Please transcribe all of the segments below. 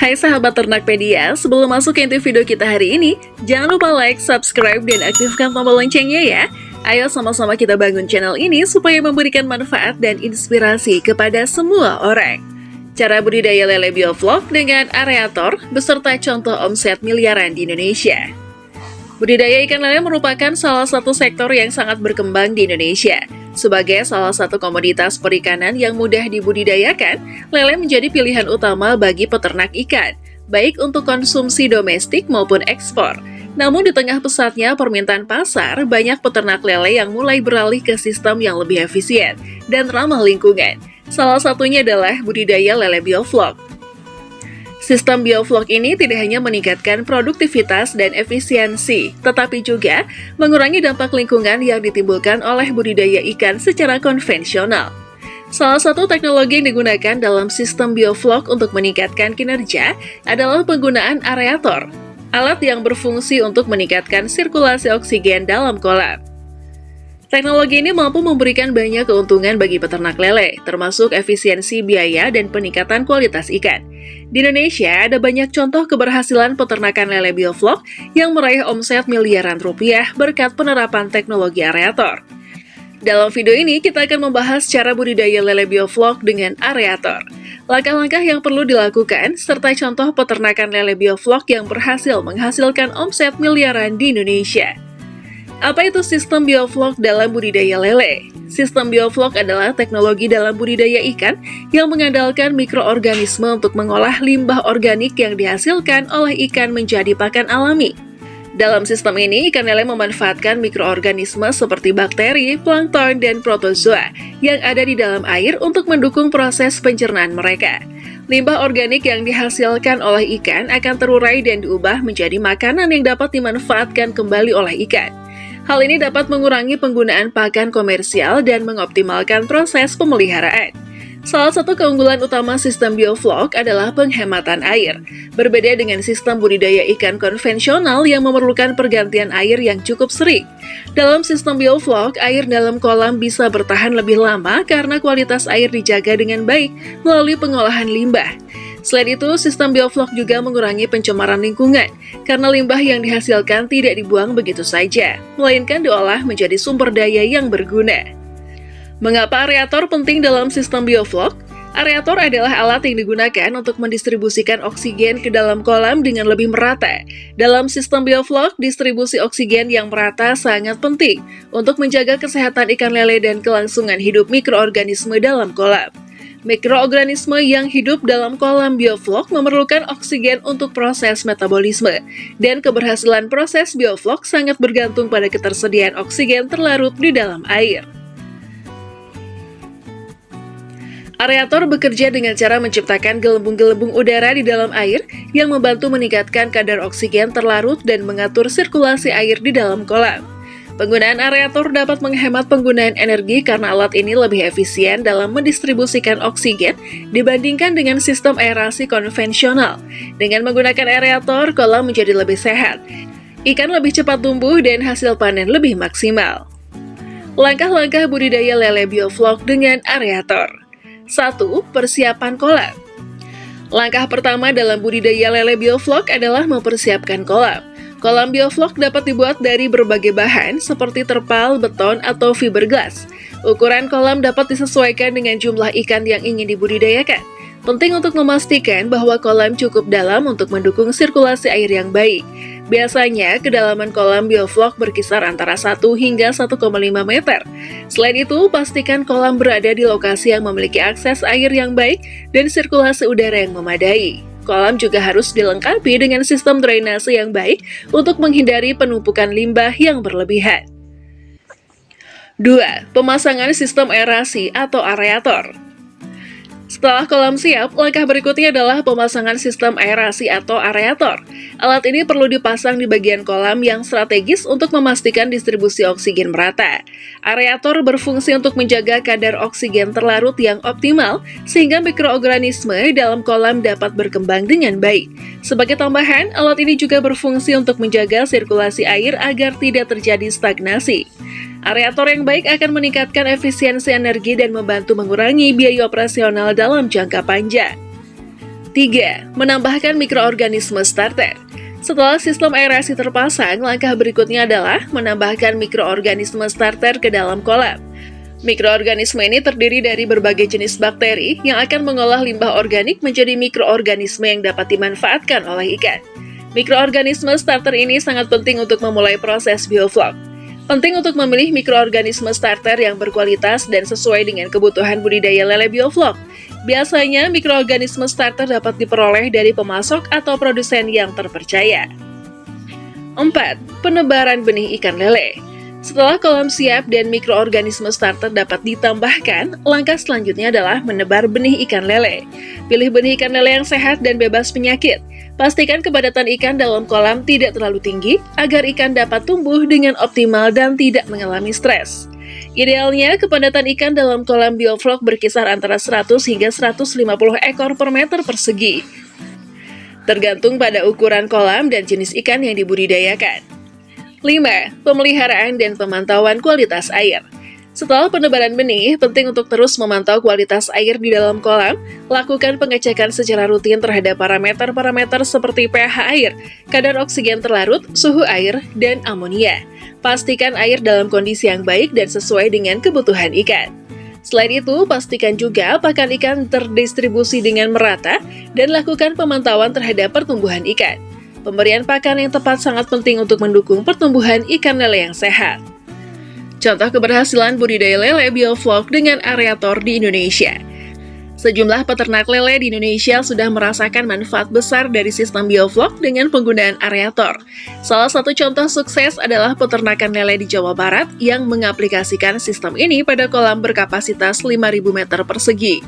Hai sahabat Ternakpedia, sebelum masuk ke inti video kita hari ini, jangan lupa like, subscribe, dan aktifkan tombol loncengnya ya. Ayo sama-sama kita bangun channel ini supaya memberikan manfaat dan inspirasi kepada semua orang. Cara budidaya lele bioflok dengan areator beserta contoh omset miliaran di Indonesia. Budidaya ikan lele merupakan salah satu sektor yang sangat berkembang di Indonesia. Sebagai salah satu komoditas perikanan yang mudah dibudidayakan, lele menjadi pilihan utama bagi peternak ikan, baik untuk konsumsi domestik maupun ekspor. Namun di tengah pesatnya permintaan pasar, banyak peternak lele yang mulai beralih ke sistem yang lebih efisien dan ramah lingkungan. Salah satunya adalah budidaya lele bioflok. Sistem bioflok ini tidak hanya meningkatkan produktivitas dan efisiensi, tetapi juga mengurangi dampak lingkungan yang ditimbulkan oleh budidaya ikan secara konvensional. Salah satu teknologi yang digunakan dalam sistem bioflok untuk meningkatkan kinerja adalah penggunaan areator, alat yang berfungsi untuk meningkatkan sirkulasi oksigen dalam kolam. Teknologi ini mampu memberikan banyak keuntungan bagi peternak lele, termasuk efisiensi biaya dan peningkatan kualitas ikan. Di Indonesia, ada banyak contoh keberhasilan peternakan lele bioflok yang meraih omset miliaran rupiah berkat penerapan teknologi areator. Dalam video ini, kita akan membahas cara budidaya lele bioflok dengan areator, langkah-langkah yang perlu dilakukan, serta contoh peternakan lele bioflok yang berhasil menghasilkan omset miliaran di Indonesia. Apa itu sistem bioflok dalam budidaya lele? Sistem bioflok adalah teknologi dalam budidaya ikan yang mengandalkan mikroorganisme untuk mengolah limbah organik yang dihasilkan oleh ikan menjadi pakan alami. Dalam sistem ini, ikan lele memanfaatkan mikroorganisme seperti bakteri, plankton, dan protozoa yang ada di dalam air untuk mendukung proses pencernaan mereka. Limbah organik yang dihasilkan oleh ikan akan terurai dan diubah menjadi makanan yang dapat dimanfaatkan kembali oleh ikan. Hal ini dapat mengurangi penggunaan pakan komersial dan mengoptimalkan proses pemeliharaan. Salah satu keunggulan utama sistem bioflok adalah penghematan air. Berbeda dengan sistem budidaya ikan konvensional yang memerlukan pergantian air yang cukup sering. Dalam sistem bioflok, air dalam kolam bisa bertahan lebih lama karena kualitas air dijaga dengan baik melalui pengolahan limbah. Selain itu, sistem bioflok juga mengurangi pencemaran lingkungan, karena limbah yang dihasilkan tidak dibuang begitu saja, melainkan diolah menjadi sumber daya yang berguna. Mengapa areator penting dalam sistem bioflok? Areator adalah alat yang digunakan untuk mendistribusikan oksigen ke dalam kolam dengan lebih merata. Dalam sistem bioflok, distribusi oksigen yang merata sangat penting untuk menjaga kesehatan ikan lele dan kelangsungan hidup mikroorganisme dalam kolam. Mikroorganisme yang hidup dalam kolam bioflok memerlukan oksigen untuk proses metabolisme, dan keberhasilan proses bioflok sangat bergantung pada ketersediaan oksigen terlarut di dalam air. Areator bekerja dengan cara menciptakan gelembung-gelembung udara di dalam air yang membantu meningkatkan kadar oksigen terlarut dan mengatur sirkulasi air di dalam kolam. Penggunaan areator dapat menghemat penggunaan energi karena alat ini lebih efisien dalam mendistribusikan oksigen dibandingkan dengan sistem aerasi konvensional. Dengan menggunakan areator, kolam menjadi lebih sehat. Ikan lebih cepat tumbuh dan hasil panen lebih maksimal. Langkah-langkah budidaya lele bioflok dengan areator. 1. Persiapan kolam. Langkah pertama dalam budidaya lele bioflok adalah mempersiapkan kolam. Kolam bioflok dapat dibuat dari berbagai bahan seperti terpal, beton, atau fiberglass. Ukuran kolam dapat disesuaikan dengan jumlah ikan yang ingin dibudidayakan. Penting untuk memastikan bahwa kolam cukup dalam untuk mendukung sirkulasi air yang baik. Biasanya, kedalaman kolam bioflok berkisar antara 1 hingga 1,5 meter. Selain itu, pastikan kolam berada di lokasi yang memiliki akses air yang baik dan sirkulasi udara yang memadai. Kolam juga harus dilengkapi dengan sistem drainase yang baik untuk menghindari penumpukan limbah yang berlebihan. 2. Pemasangan sistem aerasi atau areator. Setelah kolam siap, langkah berikutnya adalah pemasangan sistem aerasi atau areator. Alat ini perlu dipasang di bagian kolam yang strategis untuk memastikan distribusi oksigen merata. Areator berfungsi untuk menjaga kadar oksigen terlarut yang optimal, sehingga mikroorganisme dalam kolam dapat berkembang dengan baik. Sebagai tambahan, alat ini juga berfungsi untuk menjaga sirkulasi air agar tidak terjadi stagnasi. Areator yang baik akan meningkatkan efisiensi energi dan membantu mengurangi biaya operasional dalam jangka panjang. 3. Menambahkan mikroorganisme starter. Setelah sistem aerasi terpasang, langkah berikutnya adalah menambahkan mikroorganisme starter ke dalam kolam. Mikroorganisme ini terdiri dari berbagai jenis bakteri yang akan mengolah limbah organik menjadi mikroorganisme yang dapat dimanfaatkan oleh ikan. Mikroorganisme starter ini sangat penting untuk memulai proses bioflok. Penting untuk memilih mikroorganisme starter yang berkualitas dan sesuai dengan kebutuhan budidaya lele bioflok. Biasanya, mikroorganisme starter dapat diperoleh dari pemasok atau produsen yang terpercaya. 4. Penebaran benih ikan lele. Setelah kolam siap dan mikroorganisme starter dapat ditambahkan, langkah selanjutnya adalah menebar benih ikan lele. Pilih benih ikan lele yang sehat dan bebas penyakit. Pastikan kepadatan ikan dalam kolam tidak terlalu tinggi agar ikan dapat tumbuh dengan optimal dan tidak mengalami stres. Idealnya, kepadatan ikan dalam kolam bioflok berkisar antara 100 hingga 150 ekor per meter persegi. Tergantung pada ukuran kolam dan jenis ikan yang dibudidayakan. 5. Pemeliharaan dan pemantauan kualitas air. Setelah penebaran benih, penting untuk terus memantau kualitas air di dalam kolam. Lakukan pengecekan secara rutin terhadap parameter-parameter seperti pH air, kadar oksigen terlarut, suhu air, dan amonia. Pastikan air dalam kondisi yang baik dan sesuai dengan kebutuhan ikan. Selain itu, pastikan juga pakan ikan terdistribusi dengan merata dan lakukan pemantauan terhadap pertumbuhan ikan. Pemberian pakan yang tepat sangat penting untuk mendukung pertumbuhan ikan lele yang sehat. Contoh keberhasilan budidaya lele bioflok dengan aerator di Indonesia. Sejumlah peternak lele di Indonesia sudah merasakan manfaat besar dari sistem bioflok dengan penggunaan aerator. Salah satu contoh sukses adalah peternakan lele di Jawa Barat yang mengaplikasikan sistem ini pada kolam berkapasitas 5.000 meter persegi.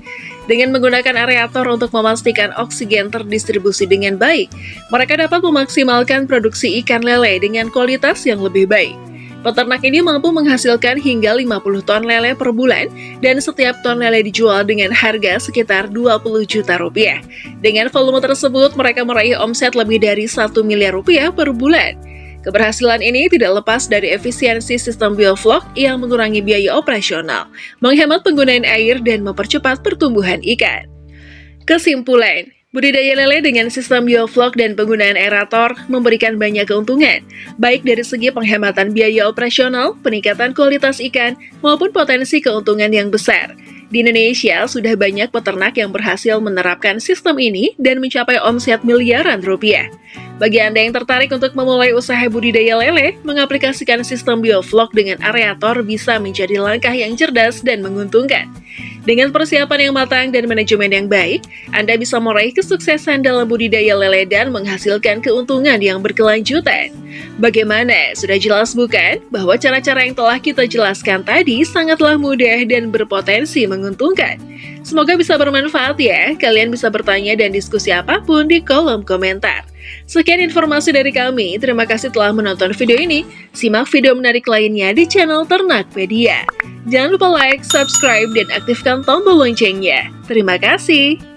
Dengan menggunakan aerator untuk memastikan oksigen terdistribusi dengan baik, mereka dapat memaksimalkan produksi ikan lele dengan kualitas yang lebih baik. Peternak ini mampu menghasilkan hingga 50 ton lele per bulan dan setiap ton lele dijual dengan harga sekitar 20 juta rupiah. Dengan volume tersebut, mereka meraih omset lebih dari 1 miliar rupiah per bulan. Keberhasilan ini tidak lepas dari efisiensi sistem bioflok yang mengurangi biaya operasional, menghemat penggunaan air, dan mempercepat pertumbuhan ikan. Kesimpulan, budidaya lele dengan sistem bioflok dan penggunaan aerator memberikan banyak keuntungan, baik dari segi penghematan biaya operasional, peningkatan kualitas ikan, maupun potensi keuntungan yang besar. Di Indonesia, sudah banyak peternak yang berhasil menerapkan sistem ini dan mencapai omset miliaran rupiah. Bagi Anda yang tertarik untuk memulai usaha budidaya lele, mengaplikasikan sistem bioflok dengan aerator bisa menjadi langkah yang cerdas dan menguntungkan. Dengan persiapan yang matang dan manajemen yang baik, Anda bisa meraih kesuksesan dalam budidaya lele dan menghasilkan keuntungan yang berkelanjutan. Bagaimana? Sudah jelas bukan? Bahwa cara-cara yang telah kita jelaskan tadi sangatlah mudah dan berpotensi menguntungkan. Semoga bisa bermanfaat ya. Kalian bisa bertanya dan diskusi apapun di kolom komentar. Sekian informasi dari kami. Terima kasih telah menonton video ini. Simak video menarik lainnya di channel Ternakpedia. Jangan lupa like, subscribe, dan aktifkan tombol loncengnya. Terima kasih.